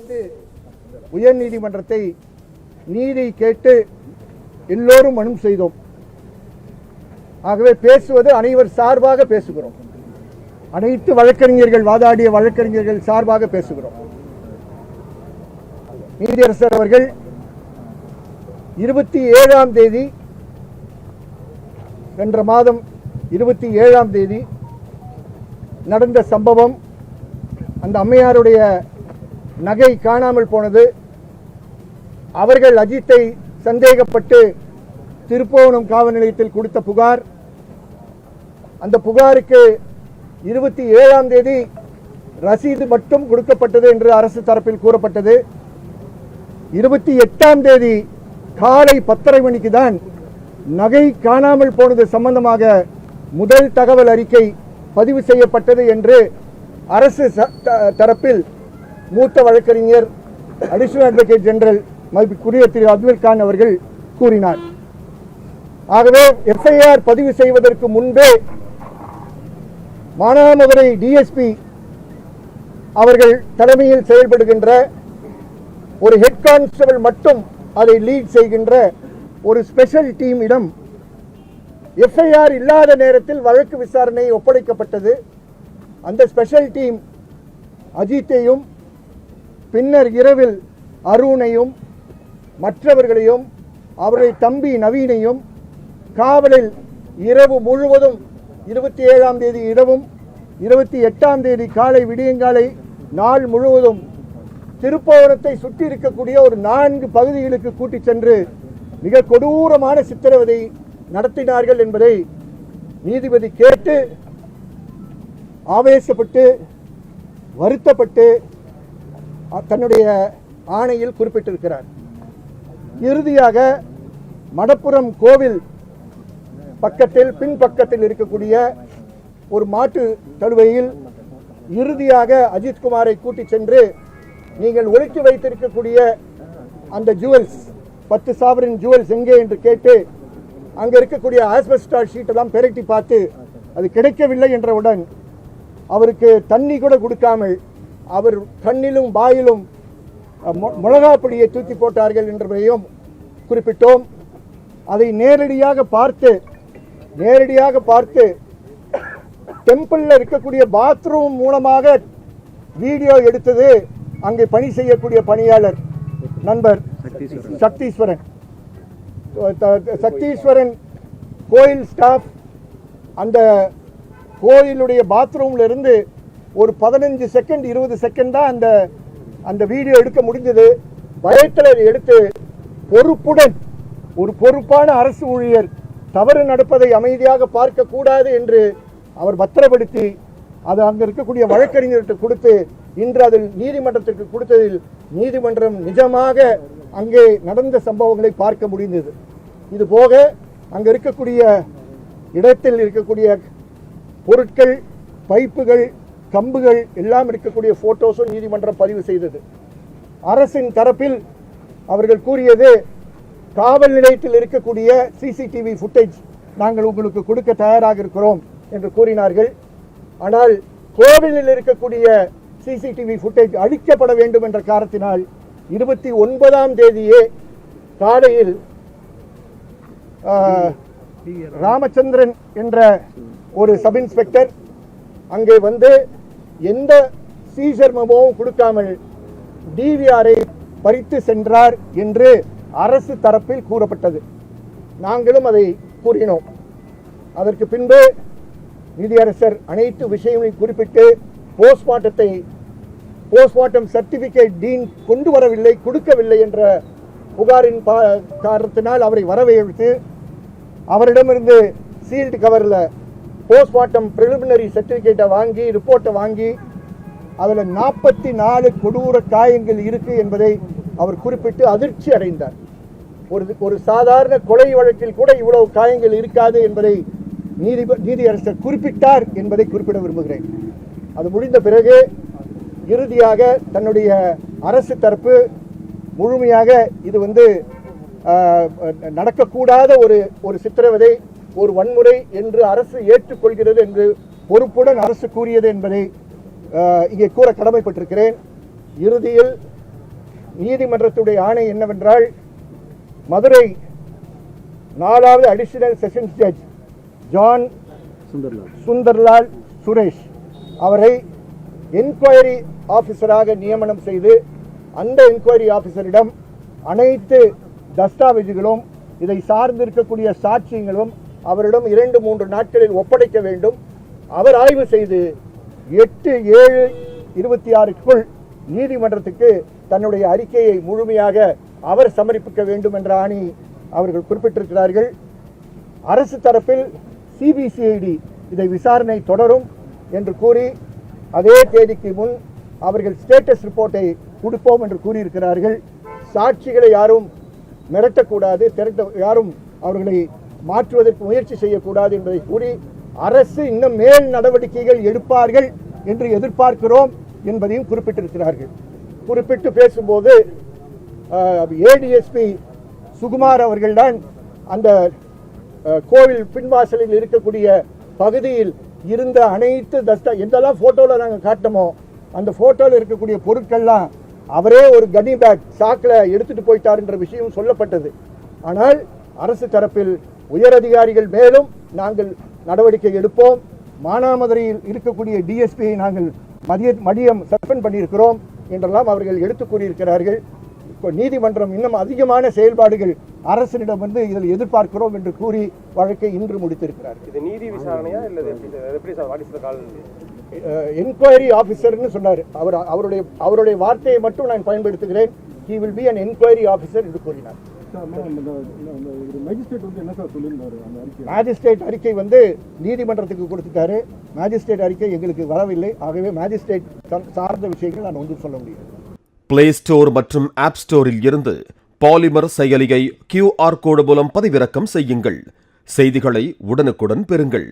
இணைந்து உயர் நீதிமன்றத்தை நீதி கேட்டு எல்லோரும் மனு செய்தோம். ஆகவே பேசுவது அனைவர் சார்பாக பேசுகிறோம். அனைத்து வழக்கறிஞர்கள் வாதாடிய வழக்கறிஞர்கள் சார்பாக பேசுகிறோம். நீதியரசர் அவர்கள் 27ஆம் தேதி சென்ற மாதம் 27ஆம் தேதி நடந்த சம்பவம், அந்த அம்மையாருடைய நகை காணாமல் போனது, அவர்கள் அஜித்தை சந்தேகப்பட்டு திருப்புவனம் காவல் நிலையத்தில் கொடுத்த புகார், அந்த புகாருக்கு 27ஆம் தேதி ரசீது மட்டும் கொடுக்கப்பட்டது என்று அரசு தரப்பில் கூறப்பட்டது. 28ஆம் தேதி காலை 10:30 மணிக்கு தான் நகை காணாமல் போனது சம்பந்தமாக முதல் தகவல் அறிக்கை பதிவு செய்யப்பட்டது என்று அரசு தரப்பில் மூத்த வழக்கறிஞர் அடிஷனல் அட்வொகேட் ஜெனரல் மதிப்புக்குரிய திரு அப்துல் கான் அவர்கள் கூறினார். ஆகவே எஃப்ஐஆர் பதிவு செய்வதற்கு முன்பே மானாமதுரை டிஎஸ்பி அவர்கள் தலைமையில் செயல்படுகின்ற ஒரு ஹெட் கான்ஸ்டபிள் மட்டும் அதை லீட் செய்கின்ற ஒரு ஸ்பெஷல் டீமிடம் எஃப்ஐஆர் இல்லாத நேரத்தில் வழக்கு விசாரணை ஒப்படைக்கப்பட்டது. அந்த ஸ்பெஷல் டீம் அஜித்தையும் பின்னர் இரவில் அருணையும் மற்றவர்களையும் அவருடைய தம்பி நவீனையும் காவலில் இரவு முழுவதும் 27ஆம் தேதி இரவும் 28ஆம் தேதி காலை விடியங்காலை நாள் முழுவதும் திருப்புவனத்தை சுற்றி இருக்கக்கூடிய ஒரு 4 பகுதிகளுக்கு கூட்டிச் சென்று மிக கொடூரமான சித்திரவதை நடத்தினார்கள் என்பதை நீதிபதி கேட்டு ஆவேசப்பட்டு வருத்தப்பட்டு தன்னுடைய ஆணையில் குறிப்பிட்டிருக்கிறார். இறுதியாக மடப்புரம் கோவில் பக்கத்தில் பின்பக்கத்தில் இருக்கக்கூடிய ஒரு மாட்டு தழுவையில் இறுதியாக அஜித்குமாரை கூட்டிச் சென்று நீங்கள் ஒழித்து வைத்திருக்கக்கூடிய அந்த ஜுவல்ஸ் 10 சாவரின் ஜுவல்ஸ் எங்கே என்று கேட்டு அங்கே இருக்கக்கூடிய ஆஸ்பெஸ்டாஸ் ஷீட்டெல்லாம் பெரட்டி பார்த்து அது கிடைக்கவில்லை என்றவுடன் அவருக்கு தண்ணி கூட கொடுக்காமல் அவர் கண்ணிலும் வாயிலும் மிளகாப்பொடியை தூக்கி போட்டார்கள் என்பதையும் குறிப்பிட்டோம். அதை நேரடியாக பார்த்து டெம்பிளில் இருக்கக்கூடிய பாத்ரூம் மூலமாக வீடியோ எடுத்தது அங்கே பணி செய்யக்கூடிய பணியாளர் நண்பர் சக்தீஸ்வரன் கோயில் ஸ்டாஃப். அந்த கோயிலுடைய பாத்ரூம்ல இருந்து ஒரு 15 செகண்ட் 20 செகண்ட் தான் அந்த வீடியோ எடுக்க முடிஞ்சது. பயத்தில் எடுத்து பொறுப்புடன் ஒரு பொறுப்பான அரசு ஊழியர் தவறு நடப்பதை அமைதியாக பார்க்க கூடாது என்று அவர் பத்திரப்படுத்தி அது அங்க இருக்கக்கூடிய வழக்கறிஞர்கிட்ட கொடுத்து இன்று அதில் நீதிமன்றத்திற்கு கொடுத்ததில் நீதிமன்றம் நிஜமாக அங்கே நடந்த சம்பவங்களை பார்க்க முடிந்தது. இது போக அங்க இருக்கக்கூடிய இடத்தில் இருக்கக்கூடிய பொருட்கள், பைப்புகள், கம்புகள் எல்லாம் இருக்கக்கூடிய போட்டோஸும் நீதிமன்றம் பதிவு செய்தது. அரசின் தரப்பில் அவர்கள் கூறியது, காவல் நிலையத்தில் இருக்கக்கூடிய சிசிடிவி ஃபுட்டேஜ் நாங்கள் உங்களுக்கு கொடுக்க தயாராக இருக்கிறோம் என்று கூறினார்கள். ஆனால் கோவிலில் இருக்கக்கூடிய சிசிடிவி ஃபுட்டேஜ் அழிக்கப்பட வேண்டும் என்ற காரணத்தினால் 29ஆம் தேதியே காலையில் ராமச்சந்திரன் என்ற ஒரு சப் இன்ஸ்பெக்டர் அங்கே வந்து எந்த சீசர் மெமோவும் கொடுக்காமல் டிவிஆரை பறித்து சென்றார் என்று அரசு தரப்பில் கூறப்பட்டது. நாங்களும் அதை கூறினோம். அதற்கு பின்பு நீதியரசர் அனைத்து விஷயங்களையும் குறிப்பிட்டு போஸ்ட்மார்ட்டம் சர்டிபிகேட் டீன் கொண்டு வரவில்லை, கொடுக்கவில்லை என்ற புகாரின் காரணத்தினால் அவரை வரவழைத்து அவரிடமிருந்து சீல்டு கவரில் போஸ்ட்மார்ட்டம் பிரிலிமினரி சர்டிபிகேட்டை வாங்கி ரிப்போர்ட்டை வாங்கி அதில் 44 கொடூர காயங்கள் இருக்கு என்பதை அவர் குறிப்பிட்டு அதிர்ச்சி அடைந்தார். ஒரு சாதாரண கொலை வழக்கில் கூட இவ்வளவு காயங்கள் இருக்காது என்பதை நீதியரசர் குறிப்பிட்டார் என்பதை குறிப்பிட விரும்புகிறேன். அது முடிந்த பிறகு இறுதியாக தன்னுடைய அரசு தரப்பு முழுமையாக இது நடக்கக்கூடாத ஒரு சித்திரவதை, ஒரு வன்முறை என்று அரசு ஏற்றுக்கொள்கிறது என்று பொறுப்புடன் அரசு கூறியது என்பதை இங்கே கூற கடமைப்பட்டிருக்கிறேன். இறுதியில் நீதிமன்றத்துடைய ஆணை என்னவென்றால், மதுரை 4வது additional sessions judge John Sunderlal Suresh அவரை என்கொயரி ஆபீசராக நியமனம் செய்து, அந்த என்கொயரி ஆபீசரிடம் அனைத்து தஸ்தாவேஜுகளும் இதை சார்ந்திருக்கக்கூடிய சாட்சியங்களும் அவரிடம் 2-3 நாட்களில் ஒப்படைக்க வேண்டும். அவர் ஆய்வு செய்து 8/7/26க்குள் நீதிமன்றத்துக்கு தன்னுடைய அறிக்கையை முழுமையாக அவர் சமர்ப்பிக்க வேண்டும் என்ற ஆணை அவர்கள் குறிப்பிட்டிருக்கிறார்கள். அரசு தரப்பில் சிபிசிஐடி இதை விசாரணை தொடரும் என்று கூறி, அதே தேதிக்கு முன் அவர்கள் ஸ்டேட்டஸ் ரிப்போர்ட்டை கொடுப்போம் என்று கூறியிருக்கிறார்கள். சாட்சிகளை யாரும் மிரட்டக்கூடாது, யாரும் அவர்களை மாற்றுவதற்கு முயற்சி செய்யக்கூடாது என்பதை கூறி, அரசு இன்னும் மேல் நடவடிக்கைகள் எடுப்பார்கள் என்று எதிர்பார்க்கிறோம் என்பதையும் குறிப்பிட்டிருக்கிறார்கள். குறிப்பிட்டு பேசும்போது ஏடிஎஸ்பி சுகுமார் அவர்கள்தான் அந்த கோவில் பின்வாசலில் இருக்கக்கூடிய பகுதியில் இருந்த அனைத்து எந்தெல்லாம் போட்டோவில் நாங்கள் காட்டமோ அந்த போட்டோவில் இருக்கக்கூடிய பொருட்கள்லாம் அவரே ஒரு கனி பேக் சாக்கில் எடுத்துட்டு போயிட்டார் என்ற விஷயம் சொல்லப்பட்டது. ஆனால் அரசு தரப்பில் உயரதிகாரிகள் மேலும் நாங்கள் நடவடிக்கை எடுப்போம், மானாமதுரையில் இருக்கக்கூடிய டிஎஸ்பியை நாங்கள் மதியம் சஸ்பெண்ட் பண்ணியிருக்கிறோம் என்றெல்லாம் அவர்கள் எடுத்து கூறியிருக்கிறார்கள். நீதிமன்றம் இன்னும் அதிகமான செயல்பாடுகள் அரசிடம் வந்து இதில் எதிர்பார்க்கிறோம் என்று கூறி வழக்கை இன்று முடித்திருக்கிறார்கள். இது நீதி விசாரணையா இல்ல என்கொயரி ஆபீசர்னு சொன்னார். அவருடைய வார்த்தையை மட்டும் நான் பயன்படுத்துகிறேன். he will be an inquiry officer என்று கூறினார். மேஜிஸ்ட்ரேட் அறிக்கை வந்து நீதிமன்றத்துக்கு கொடுத்துட்டாரு. மேஜிஸ்ட்ரேட் அறிக்கை எங்களுக்கு வரவில்லை. ஆகவே மேஜிஸ்ட்ரேட் சார்ந்த விஷயங்கள் நான் ஒன்றும் சொல்ல முடியாது. பிளே ஸ்டோர் மற்றும் ஆப் ஸ்டோரில் இருந்து பாலிமர் செயலியை QR கோடு மூலம் பதிவிறக்கம் செய்யுங்கள். செய்திகளை உடனுக்குடன் பெறுங்கள்.